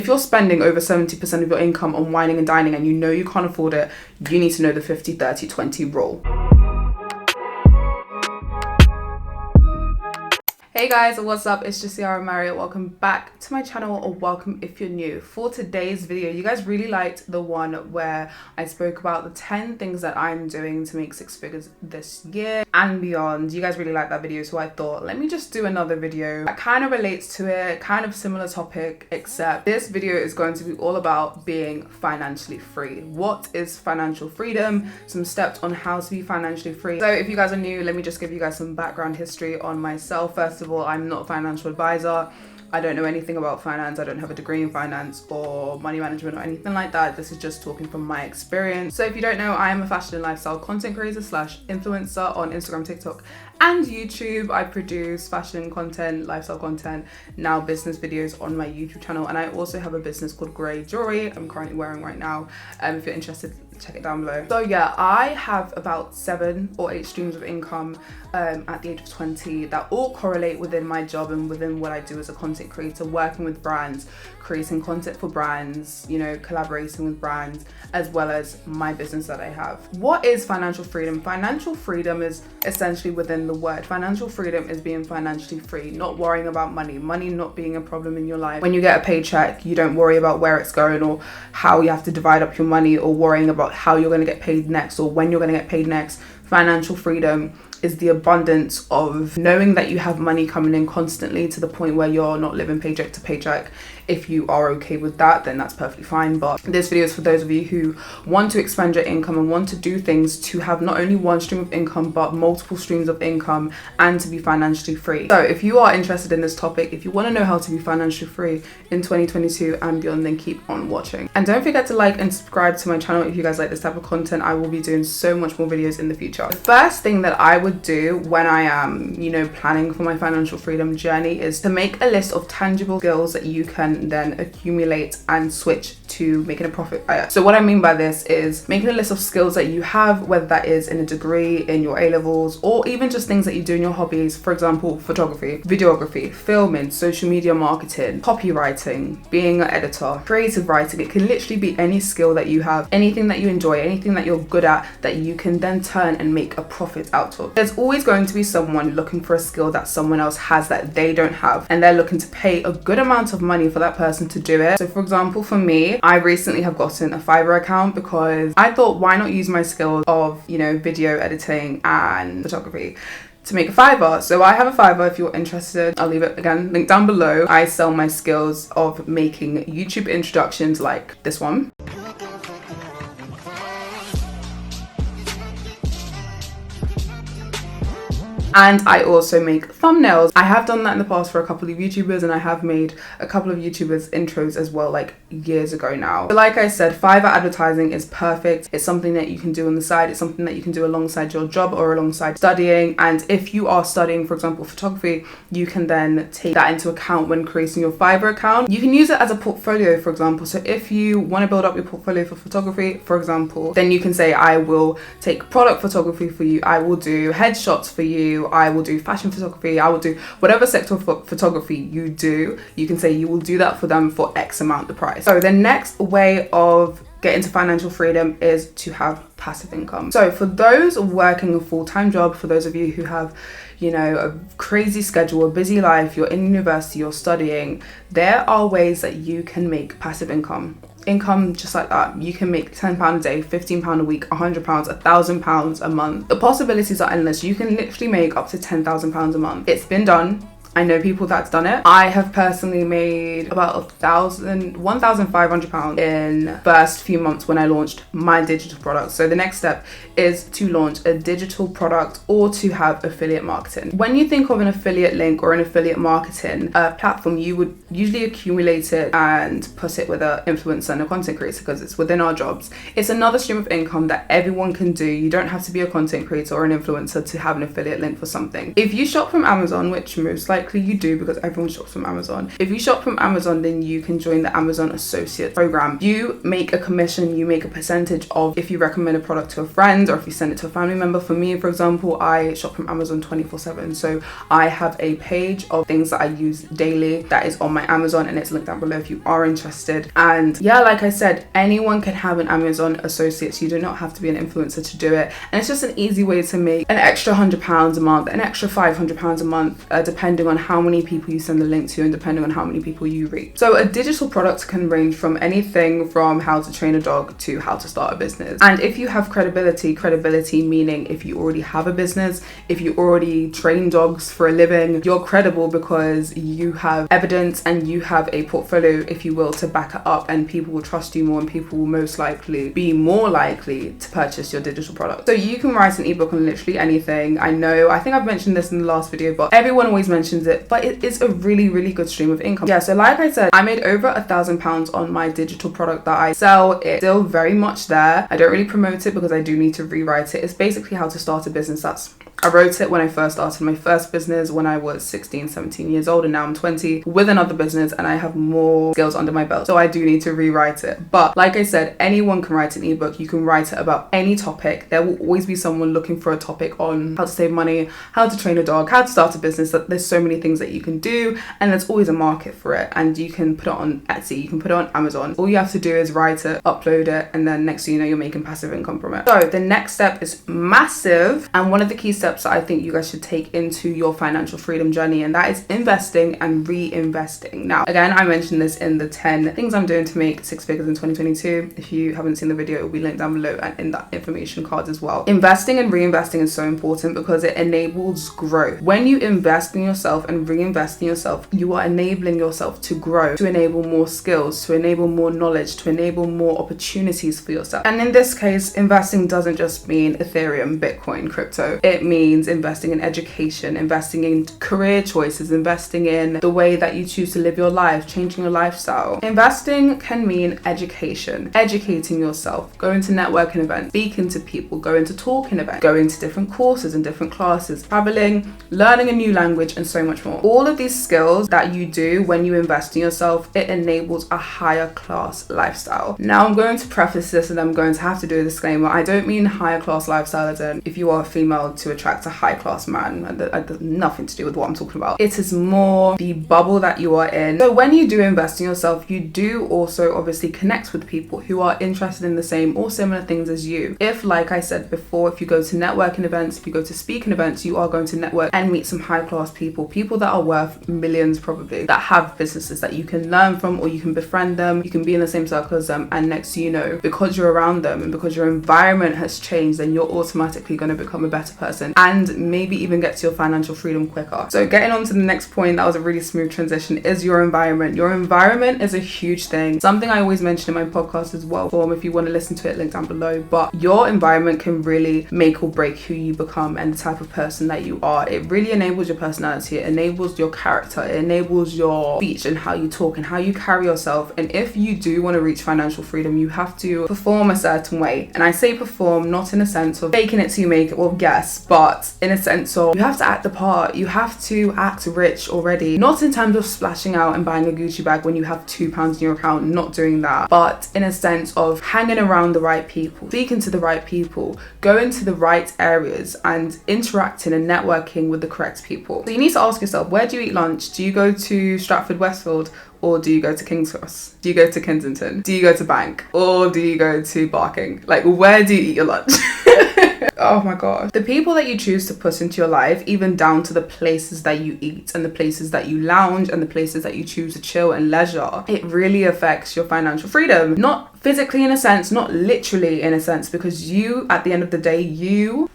If you're spending over 70% of your income on whining and dining and you know you can't afford it, you need to know the 50-30-20 rule. Hey guys, what's up? It's Jessiara. Welcome back to my channel, or welcome if you're new. For today's video, you guys really liked the one where I spoke about the 10 things that I'm doing to make 6 figures this year and beyond. You guys really liked that video, so I thought, let me just do another video that kind of relates to it, kind of similar topic, except this video is going to be all about being financially free. What is financial freedom? Some steps on how to be financially free. So if you guys are new, let me just give you guys some background history on myself. First of all, I'm not a financial advisor. I don't know anything about finance. I don't have a degree in finance or money management or anything like that. This is just talking from my experience. So if you don't know, I am a fashion and lifestyle content creator / influencer on Instagram, TikTok, and YouTube. I produce fashion content, lifestyle content, now business videos on my YouTube channel. And I also have a business called Jewellery I'm currently wearing right now. If you're interested, check it down below. So yeah, I have about 7 or 8 streams of income at the age of 20 that all correlate within my job and within what I do as a content creator, working with brands, creating content for brands, you know, collaborating with brands, as well as my business that I have. What is financial freedom? Financial freedom is essentially within the word. Financial freedom is being financially free, not worrying about money not being a problem in your life. When you get a paycheck, you don't worry about where it's going or how you have to divide up your money, or worrying about how you're going to get paid next or when you're going to get paid next. Financial freedom is the abundance of knowing that you have money coming in constantly to the point where you're not living paycheck to paycheck. If you are okay with that, then that's perfectly fine. But this video is for those of you who want to expand your income and want to do things to have not only one stream of income, but multiple streams of income, and to be financially free. So if you are interested in this topic, if you want to know how to be financially free in 2022 and beyond, then keep on watching. And don't forget to like and subscribe to my channel if you guys like this type of content. I will be doing so much more videos in the future. The first thing that I would do when I am, planning for my financial freedom journey is to make a list of tangible skills that you can then accumulate and switch to making a profit. So what I mean by this is making a list of skills that you have, whether that is in a degree, in your A-levels, or even just things that you do in your hobbies. For example, photography, videography, filming, social media marketing, copywriting, being an editor, creative writing. It can literally be any skill that you have, anything that you enjoy, anything that you're good at that you can then turn and make a profit out of. There's always going to be someone looking for a skill that someone else has that they don't have, and they're looking to pay a good amount of money for that person to do it. So for example, for me, I recently have gotten a Fiverr account because I thought, why not use my skills of, video editing and photography to make a Fiverr. So I have a Fiverr if you're interested. I'll leave it again, link down below. I sell my skills of making YouTube introductions like this one. And I also make thumbnails. I have done that in the past for a couple of YouTubers, and I have made a couple of YouTubers intros as well, like years ago now. But like I said, Fiverr advertising is perfect. It's something that you can do on the side. It's something that you can do alongside your job or alongside studying. And if you are studying, for example, photography, you can then take that into account when creating your Fiverr account. You can use it as a portfolio, for example. So if you want to build up your portfolio for photography, for example, then you can say, I will take product photography for you. I will do headshots for you. I will do fashion photography. I will do whatever sector of photography you do. You can say you will do that for them for X amount the price. So the next way of getting to financial freedom is to have passive income. So for those working a full-time job, for those of you who have, a crazy schedule, a busy life, you're in university, you're studying, there are ways that you can make passive income just like that. You can make £10 a day, £15 a week, £100, £1,000 a month. The possibilities are endless. You can literally make up to £10,000 a month. It's been done. I know people that's done it. I have personally made about £1,500 in first few months when I launched my digital product. So the next step is to launch a digital product or to have affiliate marketing. When you think of an affiliate link or an affiliate marketing platform, you would usually accumulate it and put it with an influencer and a content creator because it's within our jobs. It's another stream of income that everyone can do. You don't have to be a content creator or an influencer to have an affiliate link for something. If you shop from Amazon, which most likely likely you do because everyone shops from Amazon. If you shop from Amazon, then you can join the Amazon Associate Program. You make a commission, you make a percentage of if you recommend a product to a friend or if you send it to a family member. For me, for example, I shop from Amazon 24/7. So I have a page of things that I use daily that is on my Amazon, and it's linked down below if you are interested. And yeah, like I said, anyone can have an Amazon Associate. So you do not have to be an influencer to do it. And it's just an easy way to make an extra £100 a month, an extra £500 a month, depending on how many people you send the link to and depending on how many people you reach. So a digital product can range from anything from how to train a dog to how to start a business. And if you have credibility meaning if you already have a business, if you already train dogs for a living, you're credible because you have evidence and you have a portfolio, if you will, to back it up, and people will trust you more and people will most likely be more likely to purchase your digital product. So you can write an ebook on literally anything. I think I've mentioned this in the last video, but everyone always mentions it, but it is a really good stream of income. Yeah, so like I said, I made over £1,000 on my digital product that I sell. It's still very much there. I don't really promote it because I do need to rewrite it. It's basically how to start a business. I wrote it when I first started my first business when I was 16, 17 years old, and now I'm 20 with another business and I have more skills under my belt. So I do need to rewrite it. But like I said, anyone can write an ebook. You can write it about any topic. There will always be someone looking for a topic on how to save money, how to train a dog, how to start a business. There's so many things that you can do, and there's always a market for it. And you can put it on Etsy, you can put it on Amazon. All you have to do is write it, upload it, and then next thing you know, you're making passive income from it. So the next step is massive, and one of the key steps that I think you guys should take into your financial freedom journey, and that is investing and reinvesting. Now, again, I mentioned this in the 10 things I'm doing to make 6 figures in 2022. If you haven't seen the video, it will be linked down below and in that information card as well. Investing and reinvesting is so important because it enables growth. When you invest in yourself and reinvest in yourself, you are enabling yourself to grow, to enable more skills, to enable more knowledge, to enable more opportunities for yourself. And in this case, investing doesn't just mean Ethereum, Bitcoin, crypto. It means investing in education, investing in career choices, investing in the way that you choose to live your life, changing your lifestyle. Investing can mean education, educating yourself, going to networking events, speaking to people, going to talking events, going to different courses and different classes, traveling, learning a new language, and so much more. All of these skills that you do when you invest in yourself, it enables a higher class lifestyle. Now, I'm going to preface this and I'm going to have to do a disclaimer. I don't mean higher class lifestyle as in if you are a female to attract a high class man. That has nothing to do with what I'm talking about. It is more the bubble that you are in. So when you do invest in yourself, you do also obviously connect with people who are interested in the same or similar things as you. If, like I said before, if you go to networking events, if you go to speaking events, you are going to network and meet some high class people that are worth millions probably, that have businesses that you can learn from, or you can befriend them, you can be in the same circle as them, and next you know, because you're around them and because your environment has changed, then you're automatically going to become a better person and maybe even get to your financial freedom quicker. So getting on to the next point, that was a really smooth transition, is your environment. Your environment is a huge thing. Something I always mention in my podcast as well, Forme, if you want to listen to it, link down below. But your environment can really make or break who you become and the type of person that you are. It really enables your personality, it enables your character, it enables your speech and how you talk and how you carry yourself. And if you do want to reach financial freedom, you have to perform a certain way. And I say perform not in a sense of faking it till you make it, well, yes, but in a sense of you have to act the part, you have to act rich already, not in terms of splashing out and buying a Gucci bag when you have £2 in your account, not doing that, but in a sense of hanging around the right people, speaking to the right people, going to the right areas and interacting and networking with the correct people. So you need to ask yourself, where do you eat lunch? Do you go to Stratford Westfield? Or do you go to King's Cross? Do you go to Kensington? Do you go to Bank? Or do you go to Barking? Like, where do you eat your lunch? Oh my god. The people that you choose to put into your life, even down to the places that you eat and the places that you lounge and the places that you choose to chill and leisure, it really affects your financial freedom. Not physically in a sense, not literally in a sense, because you, at the end of the day, you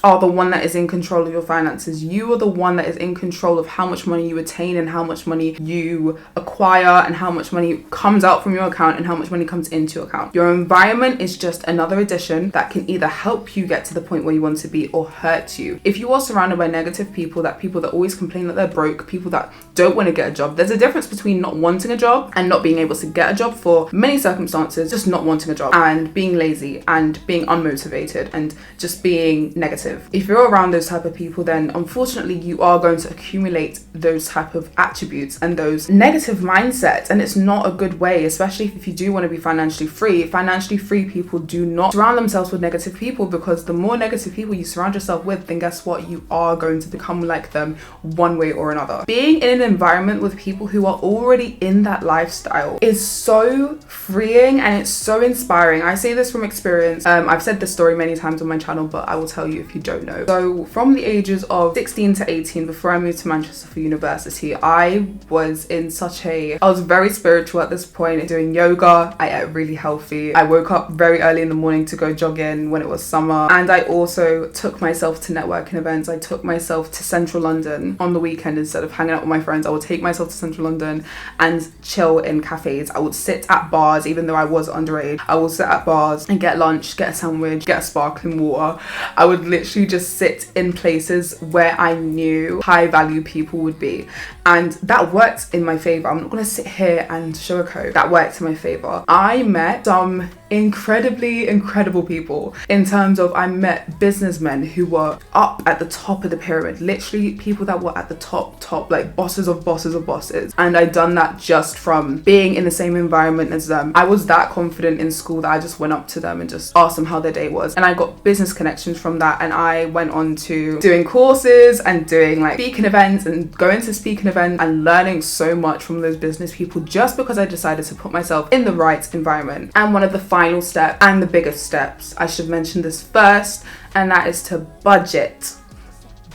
are the one that is in control of your finances. You are the one that is in control of how much money you attain and how much money you acquire and how much money comes out from your account and how much money comes into your account. Your environment is just another addition that can either help you get to the point where you want to be or hurt you. If you are surrounded by negative people that always complain that they're broke, people that don't want to get a job, there's a difference between not wanting a job and not being able to get a job for many circumstances, just not wanting a job and being lazy and being unmotivated and just being negative. negative. If you're around those type of people, then unfortunately you are going to accumulate those type of attributes and those negative mindsets, and it's not a good way, especially if you do want to be financially free. Financially free people do not surround themselves with negative people, because the more negative people you surround yourself with, then guess what? You are going to become like them one way or another. Being in an environment with people who are already in that lifestyle is so freeing and it's so inspiring. I say this from experience. I've said this story many times on my channel, but I will tell you if you don't know. So from the ages of 16 to 18, before I moved to Manchester for university, I was very spiritual at this point, doing yoga. I ate really healthy. I woke up very early in the morning to go jogging when it was summer. And I also took myself to networking events. I took myself to central London on the weekend. Instead of hanging out with my friends, I would take myself to central London and chill in cafes. I would sit at bars, even though I was underage. I would sit at bars and get lunch, get a sandwich, get a sparkling water. I would literally just sit in places where I knew high value people would be. And that worked in my favor. I'm not going to sit here and sugarcoat. That worked in my favor. I met some incredible people, in terms of I met businessmen who were up at the top of the pyramid, literally people that were at the top, like bosses of bosses. And I done that just from being in the same environment as them. I was that confident in school that I just went up to them and just asked them how their day was. And I got business connections from that. And I went on to doing courses and doing like speaking events and going to speaking events and learning so much from those business people, just because I decided to put myself in the right environment. And one of the final step and the biggest steps, I should mention this first, and that is to budget.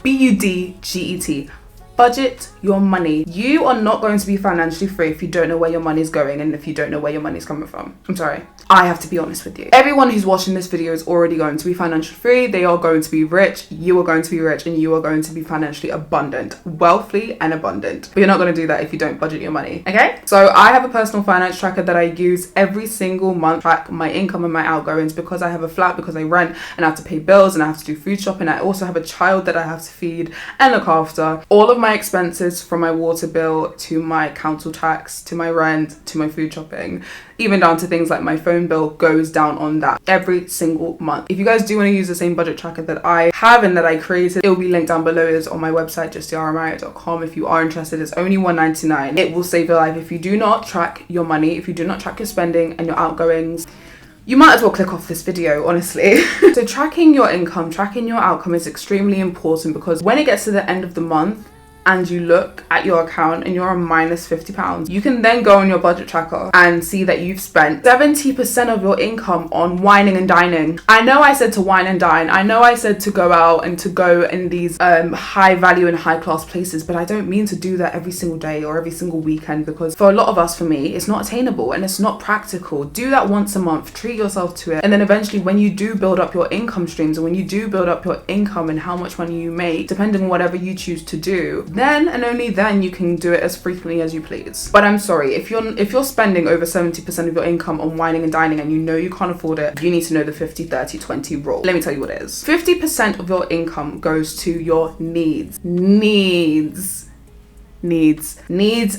BUDGET. Budget your money. You are not going to be financially free if you don't know where your money is going and if you don't know where your money is coming from. I'm sorry. I have to be honest with you. Everyone who's watching this video is already going to be financially free. They are going to be rich. You are going to be rich, and you are going to be financially abundant, wealthy and abundant. But you're not going to do that if you don't budget your money. Okay? So I have a personal finance tracker that I use every single month to track my income and my outgoings, because I have a flat, because I rent and I have to pay bills and I have to do food shopping. I also have a child that I have to feed and look after. All of my expenses, from my water bill to my council tax to my rent to my food shopping, even down to things like my phone bill, goes down on that every single month. If you guys do want to use the same budget tracker that I have and that I created, it will be linked down below. It's on my website, jessiara.com. If you are interested, it's only $1.99. It will save your life. If you do not track your money, if you do not track your spending and your outgoings, you might as well click off this video, honestly. So tracking your income, tracking your outcome is extremely important, because when it gets to the end of the month and you look at your account and you're on minus £50, you can then go on your budget tracker and see that you've spent 70% of your income on wining and dining. I know I said to wine and dine. I know I said to go out and to go in these high value and high class places, but I don't mean to do that every single day or every single weekend, because for a lot of us, for me, it's not attainable and it's not practical. Do that once a month, treat yourself to it. And then eventually, when you do build up your income streams, and when you do build up your income and how much money you make, depending on whatever you choose to do, then and only then you can do it as frequently as you please. But I'm sorry, if you're spending over 70% of your income on wining and dining and you know you can't afford it, you need to know the 50-30-20 rule. Let me tell you what it is. 50% of your income goes to your needs. Needs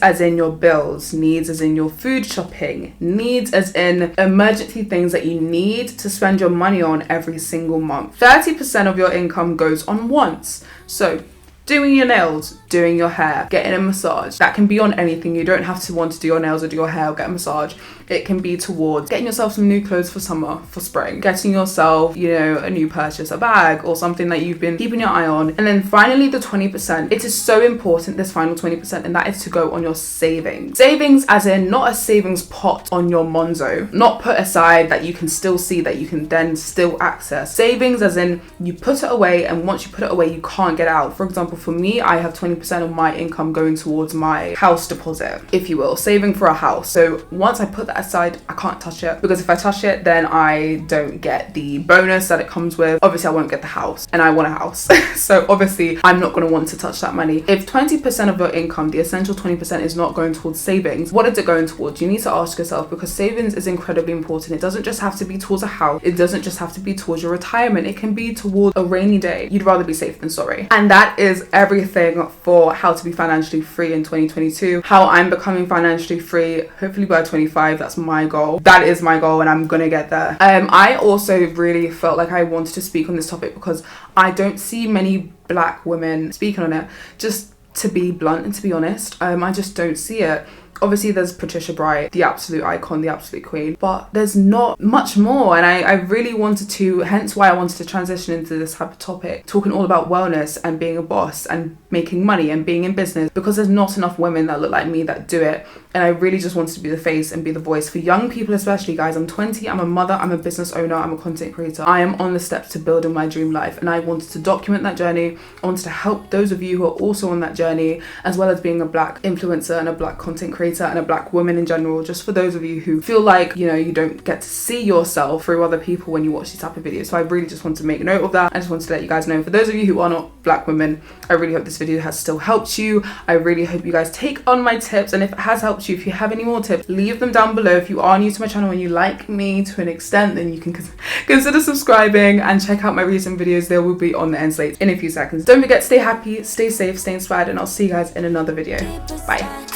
as in your bills, needs as in your food shopping, needs as in emergency things that you need to spend your money on every single month. 30% of your income goes on wants. So doing your nails, doing your hair, getting a massage. That can be on anything. You don't have to want to do your nails or do your hair or get a massage. It can be towards getting yourself some new clothes for summer, for spring, getting yourself, a new purchase, a bag or something that you've been keeping your eye on. And then finally, the 20%. It is so important, this final 20%, and that is to go on your savings. Savings as in not a savings pot on your Monzo, not put aside that you can still see, that you can then still access. Savings as in you put it away, and once you put it away, you can't get out. For example, for me, I have 20% of my income going towards my house deposit, if you will, saving for a house. So once I put that aside, I can't touch it, because if I touch it, then I don't get the bonus that it comes with. Obviously, I won't get the house, and I want a house. So obviously, I'm not going to want to touch that money. If 20% of your income, the essential 20%, is not going towards savings, what is it going towards? You need to ask yourself, because savings is incredibly important. It doesn't just have to be towards a house. It doesn't just have to be towards your retirement. It can be towards a rainy day. You'd rather be safe than sorry. And that is everything for how to be financially free in 2022, how I'm becoming financially free, hopefully by 25. That's my goal. That is my goal, and I'm gonna get there. I also really felt like I wanted to speak on this topic because I don't see many black women speaking on it. Just to be blunt and to be honest, I just don't see it. Obviously there's Patricia Bright, the absolute icon, the absolute queen, but there's not much more. And I really wanted to, hence why I wanted to transition into this type of topic, talking all about wellness and being a boss and making money and being in business, because there's not enough women that look like me that do it. And I really just wanted to be the face and be the voice for young people, especially. Guys, I'm 20, I'm a mother, I'm a business owner, I'm a content creator. I am on the steps to building my dream life, and I wanted to document that journey. I wanted to help those of you who are also on that journey, as well as being a black influencer and a black content creator and a black woman in general. Just for those of you who feel like, you know, you don't get to see yourself through other people when you watch these type of videos. So I really just want to make note of that. I just wanted to let you guys know, for those of you who are not black women, I really hope this video has still helped you. I really hope you guys take on my tips, and if it has helped you, if you have any more tips, leave them down below. If you are new to my channel and you like me to an extent, then you can consider subscribing and check out my recent videos. They will be on the end slate in a few seconds. Don't forget to stay happy, stay safe, stay inspired, and I'll see you guys in another video. Bye.